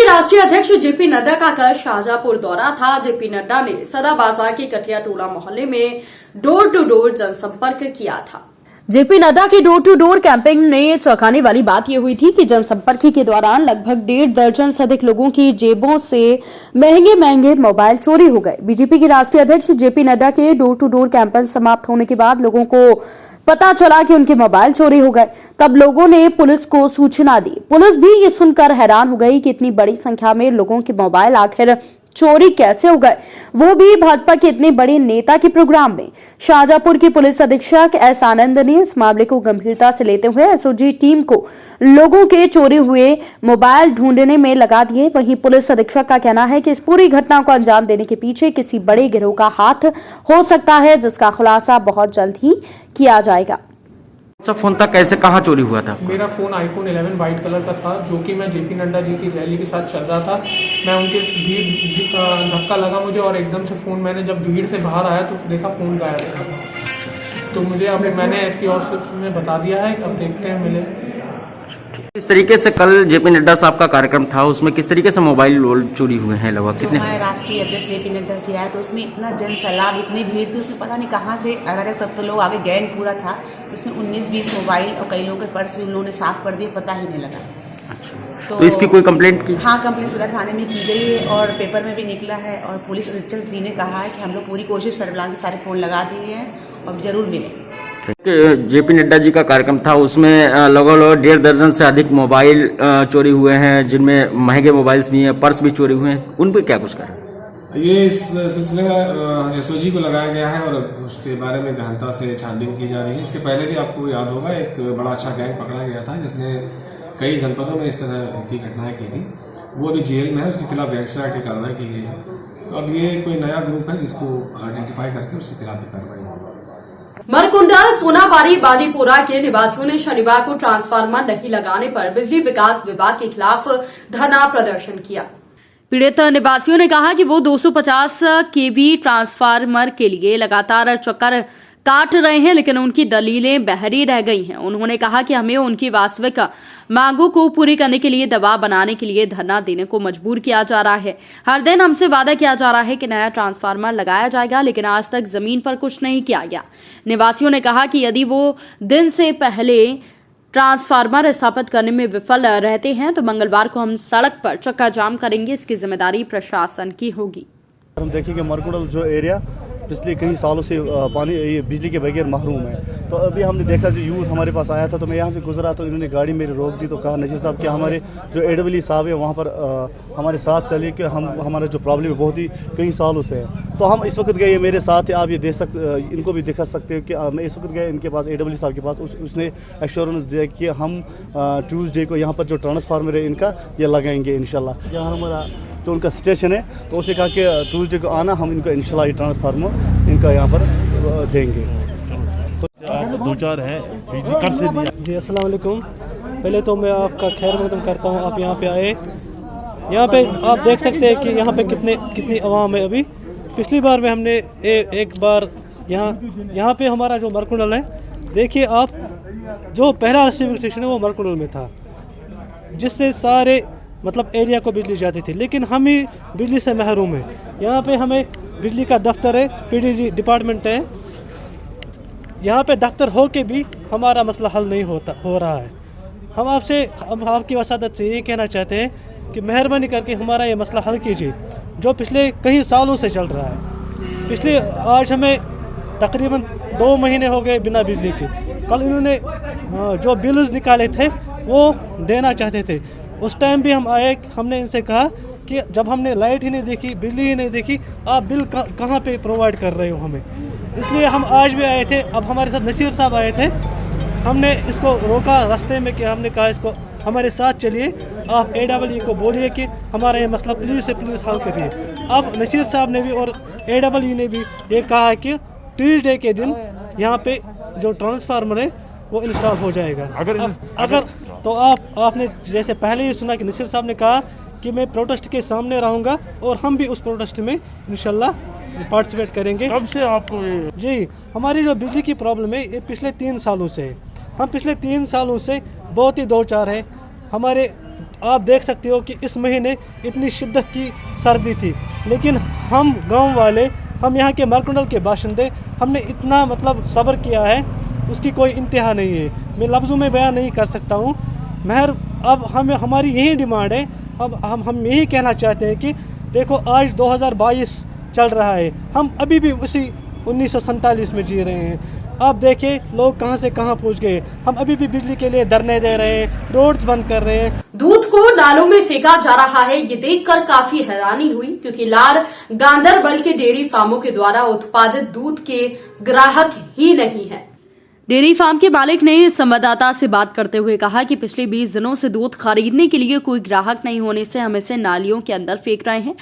राष्ट्रीय अध्यक्ष जेपी नड्डा का कल शाहजहांपुर दौरा था। जेपी नड्डा ने सदा बाजार के कठिया टोला मोहल्ले में डोर टू डोर जनसंपर्क किया था। जेपी नड्डा की डोर टू डोर कैंपेन में चौंकाने वाली बात यह हुई थी कि जनसंपर्क के दौरान लगभग 1.5 दर्जन से अधिक लोगों की जेबों से महंगे मोबाइल चोरी हो गए। बीजेपी के राष्ट्रीय अध्यक्ष जेपी नड्डा के डोर टू डोर कैंपेन समाप्त होने के बाद लोगों को पता चला कि उनके मोबाइल चोरी हो गए। तब लोगों ने पुलिस को सूचना दी। पुलिस भी ये सुनकर हैरान हो गई कि इतनी बड़ी संख्या में लोगों के मोबाइल आखिर चोरी कैसे हो गए, वो भी भाजपा के इतने बड़े नेता के प्रोग्राम में। शाहजहांपुर के पुलिस अधीक्षक एस आनंद ने इस मामले को गंभीरता से लेते हुए एसओजी टीम को लोगों के चोरी हुए मोबाइल ढूंढने में लगा दिए। वहीं पुलिस अधीक्षक का कहना है कि इस पूरी घटना को अंजाम देने के पीछे किसी बड़े गिरोह का हाथ हो सकता है, जिसका खुलासा बहुत जल्द ही किया जाएगा। सब फोन था, कैसे कहाँ चोरी हुआ था? मेरा फ़ोन आईफोन 11 वाइट कलर का था, जो कि मैं जेपी नड्डा जी की रैली के साथ चल रहा था। मैं उनके भीड़ धक्का लगा मुझे और एकदम से फ़ोन, मैंने जब भीड़ से बाहर आया तो देखा फ़ोन गायब था। तो मुझे अब मैंने एसपी ऑफिस में बता दिया है, अब देखते हैं मिले। इस तरीके से कल जेपी नड्डा साहब का कार्यक्रम था, उसमें किस तरीके से मोबाइल चोरी हुए हैं लगभग कितने? राष्ट्रीय अध्यक्ष जेपी नड्डा जी आए तो उसमें इतना जन सैलाब, इतनी भीड़ थी, उसमें पता नहीं कहाँ से अलग तत्व लोग आगे, गैंग पूरा था। इसमें 19-20 मोबाइल और कई लोगों के पर्स भी उन लोगों ने साफ कर दिए, पता ही नहीं लगा। अच्छा, तो इसकी कोई कंप्लेंट की? हाँ, कंप्लेंट सदर थाने में की गई है और पेपर में भी निकला है। और पुलिस अधीक्षक जी ने कहा है कि हम लोग पूरी कोशिश सर्विलांस के सारे फ़ोन लगा दिए हैं और जरूर मिले। जेपी नड्डा जी का कार्यक्रम था, उसमें लगभग 1.5 दर्जन से अधिक मोबाइल चोरी हुए हैं, जिनमें महंगे मोबाइल्स भी हैं, पर्स भी चोरी हुए हैं। उन पर क्या कुछ करें? ये इस सिलसिले में एसओजी को लगाया गया है और उसके बारे में गहनता से छानबीन की जा रही है। इसके पहले भी आपको याद होगा एक बड़ा अच्छा गैंग पकड़ा गया था जिसने कई जनपदों में इस तरह की घटनाएं की थी। वो अभी जेल में है, उसके खिलाफ गैंगस्टर एक्ट की कार्रवाई की गई है। तो अब ये कोई नया ग्रुप है जिसको आइडेंटिफाई करके उसके खिलाफ भी कार्रवाई होगी। मरकुंडा सोनाबारी बादीपुरा के निवासियों ने शनिवार को ट्रांसफार्मर नहीं लगाने पर बिजली विकास विभाग के खिलाफ धरना प्रदर्शन किया। पीड़ित निवासियों ने कहा कि वो 250 केवी ट्रांसफार्मर के लिए लगातार चक्कर काट रहे हैं, लेकिन उनकी दलीलें बहरी रह गई हैं। उन्होंने कहा कि हमें उनकी वास्तविक मांगों को पूरी करने के लिए दबाव बनाने के लिए धरना देने को मजबूर किया जा रहा है। हर दिन हमसे वादा किया जा रहा है कि नया ट्रांसफार्मर लगाया जाएगा, लेकिन आज तक जमीन पर कुछ नहीं किया गया। निवासियों ने कहा कि यदि वो दिन से पहले ट्रांसफार्मर स्थापित करने में विफल रहते हैं तो मंगलवार को हम सड़क पर चक्का जाम करेंगे। इसकी जिम्मेदारी प्रशासन की होगी। हम देखेंगे मरकुंडल जो एरिया पिछले कई सालों से पानी ये बिजली के बगैर महरूम है। तो अभी हमने देखा जो यूथ हमारे पास आया था, तो मैं यहाँ से गुजरा तो इन्होंने गाड़ी मेरी रोक दी। तो कहा नजीर साहब कि हमारे जो एडवली साहब है वहाँ पर हमारे साथ चले कि हमारा जो प्रॉब्लम है बहुत ही कई सालों से है। तो हम इस वक्त गए, मेरे साथ है, आप ये देख सकते, इनको भी दिखा सकते हो कि मैं इस वक्त गया इनके पास, एडवली साहब के पास। उसने एश्योरेंस दिया कि हम ट्यूसडे को यहाँ पर जो ट्रांसफार्मर है इनका ये लगाएंगे इंशाल्लाह। यहाँ हमारा तो उनका स्टेशन है, तो उसने कहा कि ट्यूसडे को आना, हम इनको इंशाल्लाह ये ट्रांसफार्मर इनका यहाँ पर देंगे। तो 2-4 है कब से दिया? जी अस्सलाम वालेकुम। पहले तो मैं आपका खैर मकदम करता हूँ, आप यहाँ पे आए। यहाँ पे आप देख सकते हैं कि यहाँ पे कितनी आवाम है। अभी पिछली बार में हमने एक बार यहाँ पे हमारा जो मरकुंडल है, देखिए आप, जो पहला रिसीविंग स्टेशन है वो मरकुंडल में था, जिससे सारे मतलब एरिया को बिजली जाती थी, लेकिन हम ही बिजली से महरूम है। यहाँ पे हमें बिजली का दफ्तर है, पीडीडी डिपार्टमेंट है, यहाँ पे दफ्तर हो के भी हमारा मसला हल नहीं हो रहा है। हम आपकी वसादत से ये कहना चाहते हैं कि मेहरबानी करके हमारा ये मसला हल कीजिए, जो पिछले कई सालों से चल रहा है। आज हमें तकरीबन 2 महीने हो गए बिना बिजली के। कल इन्होंने जो बिल्स निकाले थे वो देना चाहते थे। उस टाइम भी हम आए, हमने इनसे कहा कि जब हमने लाइट ही नहीं देखी, बिजली ही नहीं देखी, आप बिल कहाँ पे प्रोवाइड कर रहे हो हमें। इसलिए हम आज भी आए थे। अब हमारे साथ नसीर साहब आए थे, हमने इसको रोका रास्ते में कि हमने कहा इसको हमारे साथ चलिए, आप AEE को बोलिए कि हमारा ये मसला प्लीज़ से प्लीज़ हल करिए। अब नसीर साहब ने भी और AEE ने भी ये कहा है कि ट्यूसडे के दिन यहाँ पे जो ट्रांसफार्मर है वो इंस्टॉल हो जाएगा। अगर तो आपने जैसे पहले ही सुना कि नसीर साहब ने कहा कि मैं प्रोटेस्ट के सामने रहूँगा और हम भी उस प्रोटेस्ट में इंशाल्लाह पार्टिसिपेट करेंगे। कब से आपको जी, हमारी जो बिजली की प्रॉब्लम है ये पिछले 3 सालों से है। हम पिछले 3 सालों से बहुत ही 2-4 है। हमारे आप देख सकते हो कि इस महीने इतनी शिद्दत की सर्दी थी, लेकिन हम गांव वाले, हम यहाँ के मरकुंडल के बाशिंदे, हमने इतना मतलब सब्र किया है, उसकी कोई इंतहा नहीं है। मैं लफ्ज़ों में बयान नहीं कर सकता हूँ। महर अब हमारी यही डिमांड है। अब हम यही कहना चाहते हैं कि देखो आज 2022 चल रहा है, हम अभी भी उसी 1947 में जी रहे हैं। आप देखिए लोग कहां से कहां पहुंच गए। हम अभी भी बिजली के लिए धरने दे रहे हैं, रोड्स बंद कर रहे हैं। दूध को नालों में फेंका जा रहा है, ये देखकर काफी हैरानी हुई, क्योंकि लार गांधरबल के डेयरी फार्मों के द्वारा उत्पादित दूध के ग्राहक ही नहीं है। डेयरी फार्म के मालिक ने संवाददाता से बात करते हुए कहा कि पिछले 20 दिनों से दूध खरीदने के लिए कोई ग्राहक नहीं होने से हम इसे नालियों के अंदर फेंक रहे हैं।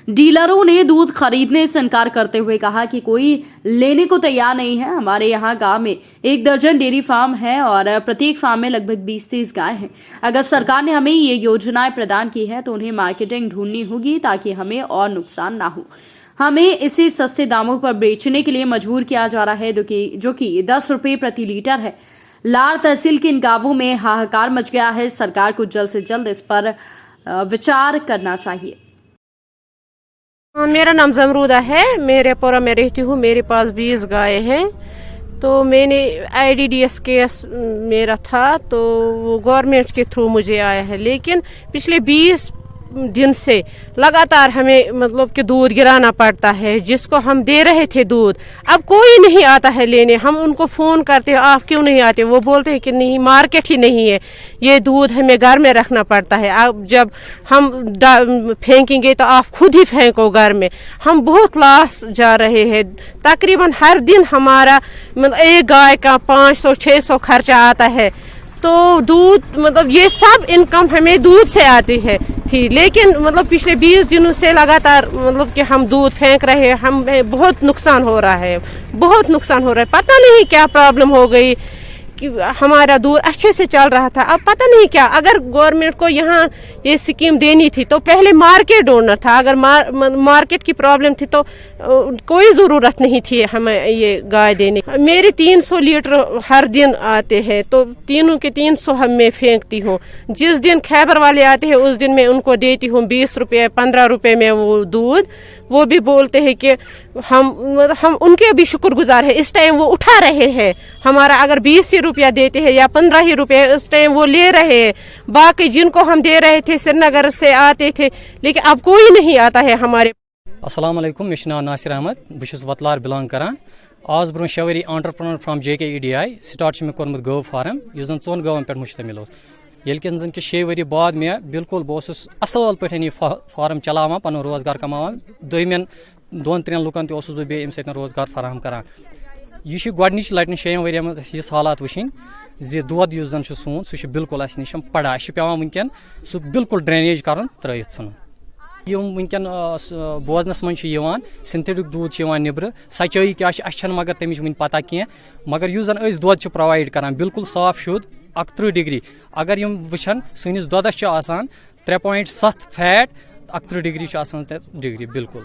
डीलरों ने दूध खरीदने से इनकार करते हुए कहा कि कोई लेने को तैयार नहीं है। हमारे यहाँ गांव में 1 दर्जन डेयरी फार्म है और प्रत्येक फार्म में लगभग 20-30 गाय हैं। अगर सरकार ने हमें ये योजनाएं प्रदान की है तो उन्हें मार्केटिंग ढूंढनी होगी ताकि हमें और नुकसान ना हो। हमें इसे सस्ते दामों पर बेचने के लिए मजबूर किया जा रहा है, जो कि 10 रुपये प्रति लीटर है। लार तहसील के इन गांवों में हाहाकार मच गया है। सरकार को जल्द से जल्द इस पर विचार करना चाहिए। मेरा नाम जमरूदा है, मेरे पुरा में रहती हूँ। मेरे पास 20 गाय हैं। तो मैंने IDDS केस मेरा था, तो वो गवर्नमेंट के थ्रू मुझे आया है, लेकिन पिछले 20 दिन से लगातार हमें मतलब कि दूध गिराना पड़ता है, जिसको हम दे रहे थे दूध। अब कोई नहीं आता है लेने। हम उनको फ़ोन करते हैं, आप क्यों नहीं आते? वो बोलते हैं कि नहीं, मार्केट ही नहीं है, ये दूध हमें घर में रखना पड़ता है। अब जब हम फेंकेंगे तो आप खुद ही फेंको घर में। हम बहुत लॉस जा रहे हैं। तकरीबन हर दिन हमारा मतलब एक गाय का 500-600 खर्चा आता है। तो दूध मतलब ये सब इनकम हमें दूध से आती है थी, लेकिन मतलब पिछले 20 दिनों से लगातार मतलब कि हम दूध फेंक रहे हैं। हमें बहुत नुकसान हो रहा है, बहुत नुकसान हो रहा है। पता नहीं क्या प्रॉब्लम हो गई कि हमारा दूध अच्छे से चल रहा था, अब पता नहीं क्या। अगर गवर्नमेंट को यहाँ ये स्कीम देनी थी तो पहले मार्केट ढूंढना था। अगर मार्केट की प्रॉब्लम थी तो कोई ज़रूरत नहीं थी हमें ये गाय देने। मेरे 300 लीटर हर दिन आते हैं, तो तीनों के 300 हम मैं फेंकती हूँ। जिस दिन खैबर वाले आते हैं उस दिन मैं उनको देती हूँ 20 रुपये 15 रुपये में वो दूध। वो भी बोलते हैं कि हम उनके भी शुक्रगुजार हैं। इस टाइम वो उठा रहे हैं हमारा, अगर 20 ही रुपया देते हैं या 15 ही रुपये, उस टाइम वो ले रहे हैं। बाकी जिनको हम दे रहे थे श्रीनगर से आते थे, लेकिन अब कोई नहीं आता है हमारे। अस्सलाम वालेकुम, मे नाम नासिर अहमद, बहुत वतलार बिलोंग करान। आज ब्रो 6 वरी एंटरप्रेन्योर फ्रॉम JKEDI स्टार्ट मे कोर्मुत गौ फार्म, यह 4 गवन पे मुश्तमिल। ये जन कि 6 वरी बाद मे बिल्कुल बहुत असल पे यह फार्म चलावान, पन रोजगार कमावान। दोमें 2-3 लुकन तस बे अम सत रोजगार फराहम करान। यह गोडनिच लटि 6 वरियन मज यह हालात वुचिन जी दोद युस जन सोन सह बिल्कुल अस निश पड़ा। पेवान वनकन सह बिल्कुल ड्रेनेज कर त्रयित सन। यम वनकन बोजनस मन सिंथेटिक दूध निब्र, सच्चाई क्या मगर तमिच वन पता कह। मगर युस जन दोद प्रोवाइड करान बिल्कुल साफ शुद्ध 31 डिग्री। अगर यम वुचन सनिस दोदस 3.7 फैट, 31 डिग्री डिग्री बिल्कुल।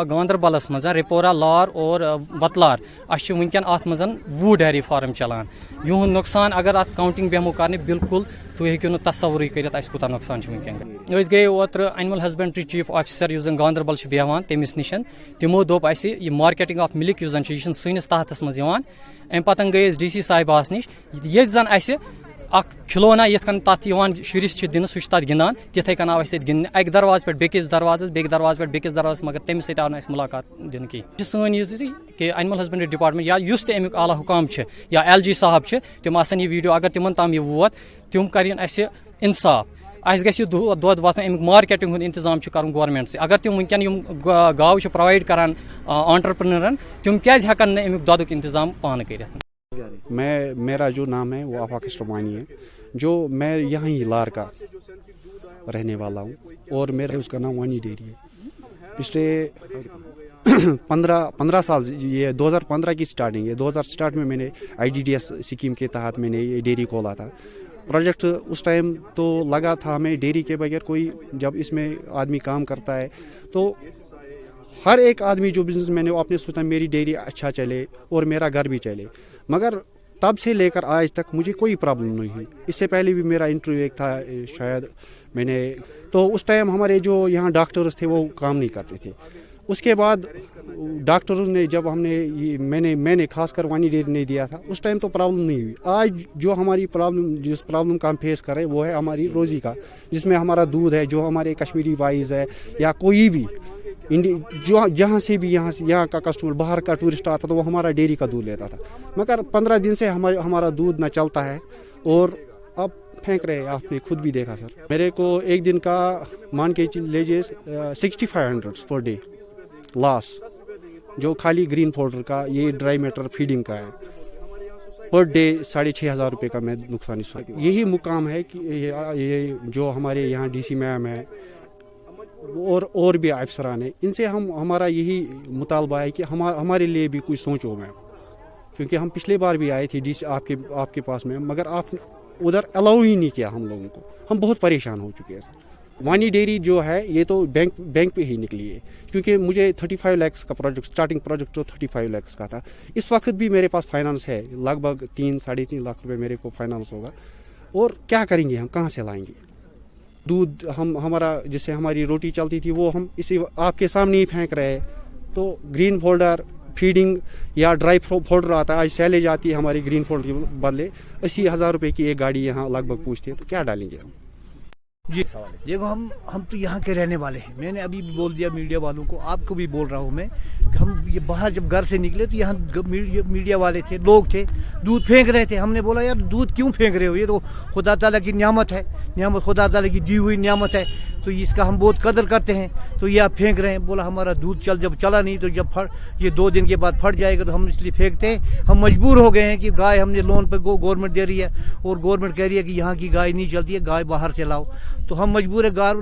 गांधरबलस मज रिपोरा, लार और वतलार अस वनकन अत मज 20 डेयरी फार्म चलान। युहद नुकसान अगर अत काउंटिंग बेमो कर बिल्कुल तुम हेक्यू तस्वुर कर कूत नुकसान वनकन। गए ओत्र एनिमल हस्बेंड्री चीफ ऑफिसर युस गांधरबल बेहान तमिस निश, तमो दोप यह मार्केटिंग ऑफ मिल्क युस यह सनिस तहतस मज अम पतन गए DC साहिबास निश, ये जन खिलौना ये तथ शुरिस दिन सह तथ गिंदान, तिथे कन आव गिंदने अक दरवाज पे बेकिस दरवाज, बेक दरवाज पे बेकिस दरवाज, मगर तमिस सत आव न मुलाकात दिन कहीं। सन यह कि एनिमल हस्बेंड्री डिपार्टमेंट या युस तमिक आला हुकाम या LG साहब तम आसन यह वीडियो, अगर तिमन ताम यह वोत तम करें इंसाफ। अस गि दोद वात अमिक मार्केटिंग हूँ इंतजाम कर गवर्नमेंट से। अगर तम वनकन गाव प्रोवाइड करान एंटरप्रेन्योरन, तम क्या हेकन अमिक दोदुक इंतजाम पान कर। मेरा जो नाम है वो आफाक इस्लामानी है, जो मैं यहाँ ही लार का रहने वाला हूँ, और मेरा उसका नाम वानी डेयरी है। पिछले 15 साल, ये 2015 की स्टार्टिंग है। 2007 में मैंने IDDS स्कीम के तहत मैंने ये डेयरी खोला था। प्रोजेक्ट उस टाइम तो लगा था हमें डेयरी के बगैर कोई, जब इसमें आदमी काम करता है तो हर एक आदमी जो बिजनेस मैंने वो अपने सोचा मेरी डेयरी अच्छा चले और मेरा घर भी चले। मगर तब से लेकर आज तक मुझे कोई प्रॉब्लम नहीं हुई। इससे पहले भी मेरा इंटरव्यू एक था, शायद मैंने तो उस टाइम हमारे जो यहाँ डॉक्टर्स थे वो काम नहीं करते थे। उसके बाद डॉक्टरों ने जब हमने ये मैंने खासकर वानी डेयरी नहीं दिया था, उस टाइम तो प्रॉब्लम नहीं हुई। आज जो हमारी प्रॉब्लम जिस प्रॉब्लम का हम फेस कर रहे हैं वो है हमारी रोज़ी का, जिसमें हमारा दूध है जो हमारे कश्मीरी वाइज है या कोई भी जो जहाँ से भी यहाँ का कस्टमर बाहर का टूरिस्ट आता था वो हमारा डेयरी का दूध लेता था। मगर 15 दिन से हमारा दूध ना चलता है और अब फेंक रहे हैं। आपने खुद भी देखा सर, मेरे को एक दिन का मान के लीजिए 6500 पर डे लॉस, जो खाली ग्रीन पाउडर का ये ड्राई मैटर फीडिंग का है, पर डे 6500 रुपये का मैं नुकसान। यही मुकाम है कि ये जो हमारे यहाँ DC मैम है और भी अफसरान है, इनसे हमारा यही मुतालबा है कि हमारे लिए भी कुछ सोचो मैम, क्योंकि हम पिछले बार भी आए थे DC आपके पास में, मगर आप उधर अलाउ ही नहीं किया हम लोगों को। हम बहुत परेशान हो चुके हैं सर। वानी डेयरी जो है ये तो बैंक पे ही निकली है, क्योंकि मुझे 35 लाख का प्रोजेक्ट, स्टार्टिंग प्रोजेक्ट तो 35 लाख का था। इस वक्त भी मेरे पास फाइनेंस है, लगभग 3-3.5 लाख रुपए मेरे को फाइनेंस होगा। और क्या करेंगे हम, कहाँ से लाएंगे दूध? हमारा जिससे हमारी रोटी चलती थी वो हम इसी आपके सामने ही फेंक रहे हैं। तो ग्रीन फोल्डर फीडिंग या ड्राई फोल्डर आता है, आज सैलेज आती है हमारी ग्रीन फोल्डर के बदले 80,000 रुपये की एक गाड़ी यहाँ लगभग पूछती है, तो क्या डालेंगे हम? जी देखो, हम तो यहाँ के रहने वाले हैं। मैंने अभी भी बोल दिया मीडिया वालों को, आपको भी बोल रहा हूँ मैं कि हम ये बाहर जब घर से निकले तो यहाँ मीडिया वाले थे, लोग थे, दूध फेंक रहे थे। हमने बोला यार दूध क्यों फेंक रहे हो, ये तो खुदा ताला की नियामत है, नियामत खुदा ताला की दी हुई नियामत है, तो इसका हम बहुत कदर करते हैं, तो ये आप फेंक रहे हैं। बोला हमारा दूध जब चला नहीं तो जब ये 2 दिन के बाद फट जाएगा तो हम इसलिए फेंकते हैं। हम मजबूर हो गए हैं कि गाय हमने लोन पर गवर्नमेंट दे रही है और गवर्नमेंट कह रही है कि यहाँ की गाय नहीं चलती है, गाय बाहर से लाओ, तो हम मजबूर है गाय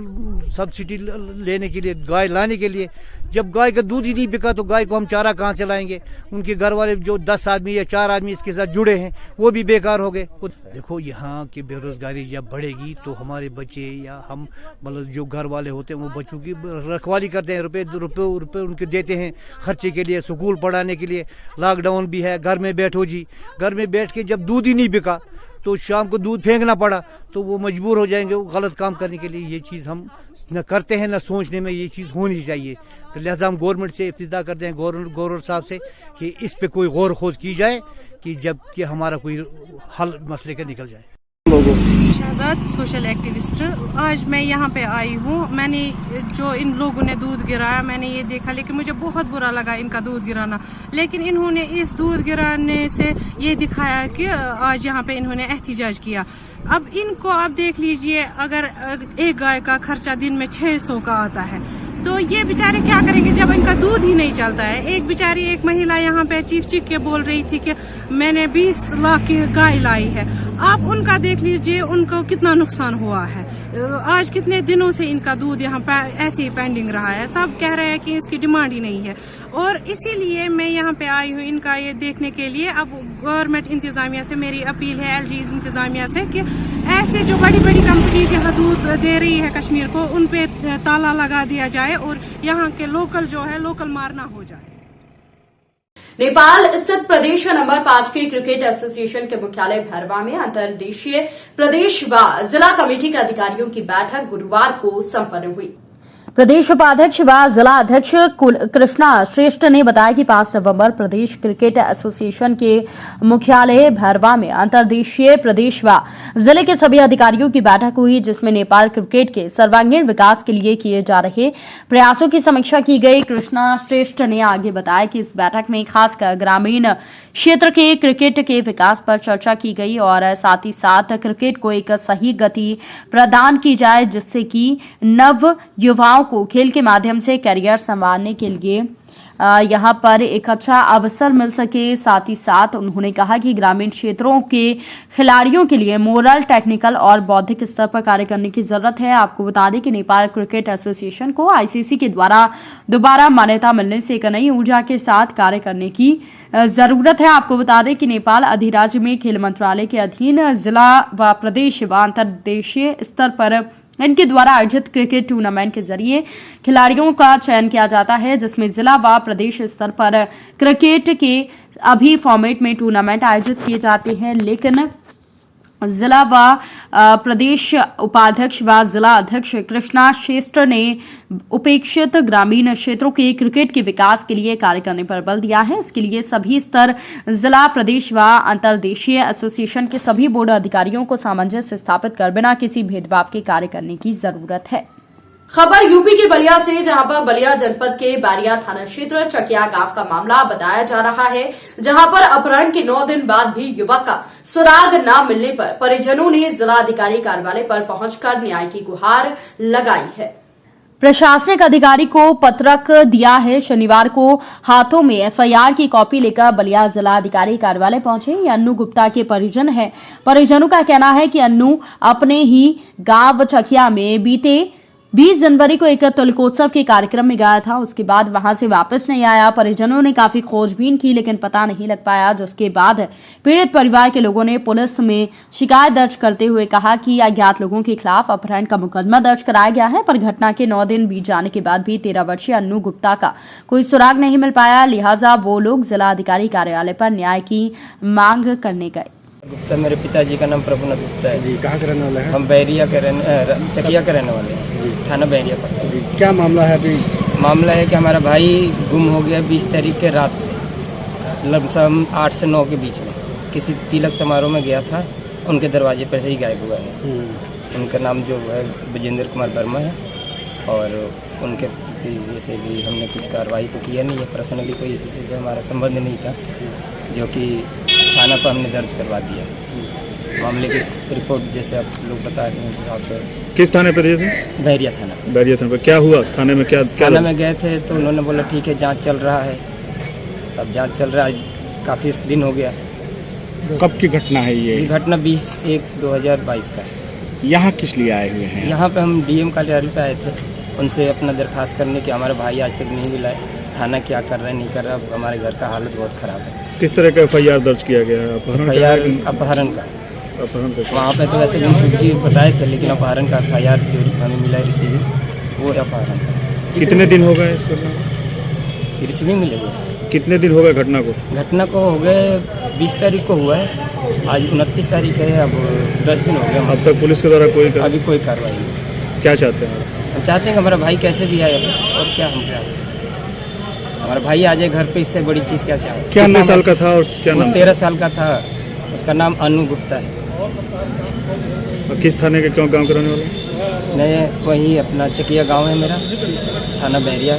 सब्सिडी लेने के लिए, गाय लाने के लिए। जब गाय का दूध ही नहीं बिका तो गाय को हम चारा कहाँ से लाएंगे? उनके घर वाले जो 10 आदमी या 4 आदमी इसके साथ जुड़े हैं वो भी बेकार हो गए। देखो यहाँ की बेरोजगारी जब बढ़ेगी तो हमारे बच्चे या हम मतलब जो घर वाले होते हैं वो बच्चों की रखवाली करते हैं, रुपए उनके देते हैं खर्चे के लिए, स्कूल पढ़ाने के लिए। लॉकडाउन भी है, घर में बैठो जी, घर में बैठ के जब दूध ही नहीं बिका तो शाम को दूध फेंकना पड़ा, तो वो मजबूर हो जाएंगे वो गलत काम करने के लिए। ये चीज़ हम न करते हैं न सोचने में ये चीज़ होनी चाहिए। तो लिहाजा हम गवर्नमेंट से इफ्तिदा करते हैं, गवर्नर साहब से, कि इस पे कोई गौर खोज की जाए कि जब कि हमारा कोई हल मसले का निकल जाए। शहजाद सोशल एक्टिविस्ट, आज मैं यहाँ पे आई हूँ। मैंने जो इन लोगों ने दूध गिराया मैंने ये देखा, लेकिन मुझे बहुत बुरा लगा इनका दूध गिराना। लेकिन इन्होंने इस दूध गिराने से ये दिखाया कि आज यहाँ पे इन्होंने एहतिजाज किया। अब इनको आप देख लीजिए, अगर एक गाय का खर्चा दिन में 600 का आता है तो ये बेचारे क्या करेंगे जब इनका दूध ही नहीं चलता है। एक महिला यहाँ पे चीख के बोल रही थी कि मैंने 20 लाख की गाय लाई है। आप उनका देख लीजिए, उनको कितना नुकसान हुआ है। आज कितने दिनों से इनका दूध यहाँ पे ऐसे ही पेंडिंग रहा है। सब कह रहे हैं कि इसकी डिमांड ही नहीं है, और इसीलिए मैं यहाँ पे आई हूँ इनका ये देखने के लिए। अब गवर्नमेंट इंतजामिया से मेरी अपील है, LG इंतजामिया से, कि ऐसे जो बड़ी बड़ी कंपनीज यहाँ दूध दे रही है कश्मीर को, उन पे ताला लगा दिया जाए और यहाँ के लोकल जो है लोकल मारना हो जाए। नेपाल स्थित प्रदेश नंबर 5 के क्रिकेट एसोसिएशन के मुख्यालय भैरवा में अंतर्देशीय प्रदेश व जिला कमेटी के अधिकारियों की बैठक गुरुवार को संपन्न हुई। प्रदेश उपाध्यक्ष व जिला अध्यक्ष कृष्णा श्रेष्ठ ने बताया कि 5 नवंबर प्रदेश क्रिकेट एसोसिएशन के मुख्यालय भैरवा में अंतर्देशीय प्रदेश व जिले के सभी अधिकारियों की बैठक हुई, जिसमें नेपाल क्रिकेट के सर्वांगीण विकास के लिए किए जा रहे प्रयासों की समीक्षा की गई। कृष्णा श्रेष्ठ ने आगे बताया कि इस बैठक में खासकर ग्रामीण क्षेत्र के क्रिकेट के विकास पर चर्चा की गई और साथ ही साथ क्रिकेट को एक सही गति प्रदान की जाए, जिससे कि नव युवाओं को खेल के माध्यम से करियर संवारने के लिए यहाँ पर एक अच्छा अवसर मिल सके। साथ ही साथ उन्होंने कहा कि ग्रामीण क्षेत्रों के खिलाड़ियों के लिए मोरल, टेक्निकल और बौद्धिक स्तर पर कार्य करने की जरूरत है। आपको बता दें कि नेपाल क्रिकेट एसोसिएशन को ICC के द्वारा दोबारा मान्यता मिलने से एक नई ऊर्जा के साथ कार्य करने की जरूरत है। आपको बता दें कि नेपाल अधिराज्य में खेल मंत्रालय के अधीन जिला व प्रदेश व अंतर्देशीय स्तर पर इनके द्वारा आयोजित क्रिकेट टूर्नामेंट के जरिए खिलाड़ियों का चयन किया जाता है, जिसमें जिला व प्रदेश स्तर पर क्रिकेट के अभी फॉर्मेट में टूर्नामेंट आयोजित किए जाते हैं, लेकिन जिला व प्रदेश उपाध्यक्ष व जिला अध्यक्ष कृष्णा श्रेष्ठ ने उपेक्षित ग्रामीण क्षेत्रों के क्रिकेट के विकास के लिए कार्य करने पर बल दिया है। इसके लिए सभी स्तर, जिला, प्रदेश व अंतर्देशीय एसोसिएशन के सभी बोर्ड अधिकारियों को सामंजस्य स्थापित कर बिना किसी भेदभाव के कार्य करने की जरूरत है। खबर यूपी के बलिया से, जहां पर बलिया जनपद के बैरिया थाना क्षेत्र चकिया गांव का मामला बताया जा रहा है, जहां पर अपहरण के 9 दिन बाद भी युवक का सुराग न मिलने पर परिजनों ने जिलाधिकारी कार्यालय पर पहुंचकर न्याय की गुहार लगाई है। प्रशासनिक अधिकारी को पत्रक दिया है। शनिवार को हाथों में एफआईआर की कॉपी लेकर बलिया जिलाधिकारी कार्यालय पहुंचे। ये अन्नू गुप्ता के परिजन हैं। परिजनों का कहना है कि अन्नू अपने ही गांव चकिया में बीते 20 जनवरी को एक तिलकोत्सव के कार्यक्रम में गया था। उसके बाद वहां से वापस नहीं आया। परिजनों ने काफी खोजबीन की लेकिन पता नहीं लग पाया, जिसके बाद पीड़ित परिवार के लोगों ने पुलिस में शिकायत दर्ज करते हुए कहा कि अज्ञात लोगों के खिलाफ अपहरण का मुकदमा दर्ज कराया गया है। पर घटना के 9 दिन बीत जाने के बाद भी 13 वर्षीय अन्नू गुप्ता का कोई सुराग नहीं मिल पाया। लिहाजा वो लोग जिलाधिकारी कार्यालय पर न्याय की मांग करने गए। गुप्ता मेरे पिताजी का नाम प्रभुनाथ गुप्ता है जी। कहाँ के रहने वाले हैं? हम बैरिया के चकिया के रहने वाले हैं, थाना बैरिया पर। जी। क्या मामला है अभी? मामला है कि हमारा भाई गुम हो गया 20 तारीख के रात से, लगभग 8 से 9 के बीच में किसी तिलक समारोह में गया था। उनके दरवाजे पर से ही गायब हुआ है। उनका नाम जो है विजेंद्र कुमार वर्मा है और उनके जैसे भी हमने कुछ कार्रवाई तो किया नहीं है। पर्सनली कोई इसी से हमारा संबंध नहीं था, जो कि थाना पर हमने दर्ज करवा दिया। मामले की रिपोर्ट जैसे आप लोग बता रहे हैं उस हिसाब से। किस थाने पर दिए थे? बैरिया थाना। बैरिया थाने पर क्या हुआ? थाने में क्या थाना में गए थे तो उन्होंने बोला ठीक है जांच चल रहा है। तब जांच चल रहा है, काफ़ी दिन हो गया। कब की घटना है ये? घटना 20/1/2022 का है। यहाँ किस लिए आए हुए हैं? यहाँ पे हम डीएम कार्यालय पे आए थे, उनसे अपना दरख्वास्त करने की। हमारा भाई आज तक नहीं मिला है। थाना क्या कर रहा है नहीं कर रहा, हमारे घर का हालत बहुत ख़राब है। किस तरह का एफआईआर दर्ज किया गया है? अपहरण का। वहाँ पे तो वैसे भी बताए थे, लेकिन अपहरण का एफआईआर जो हमें मिला है रिसीविंग, वो अपहरण का। कितने दिन हो गए इस घटना को? रिसीविंग मिलेगा। कितने दिन हो गए घटना को? घटना को हो गए 20 तारीख को हुआ है, आज 29 तारीख है, अब 10 दिन हो गए। अब तक पुलिस के द्वारा अभी कोई कार्रवाई नहीं। क्या चाहते हैं? हम चाहते हैं कि हमारा भाई कैसे भी आए, और क्या हम चाहते हैं हमारा भाई आ जाए घर पे। इससे बड़ी चीज़ क्या चाहे? क्या 9 साल का था और क्या नाम? 13 साल का था। उसका नाम अन्नू गुप्ता है। किस थाने के क्यों गाँव के रहने वाले? मैं वही अपना चकिया गांव है मेरा, थाना बैरिया।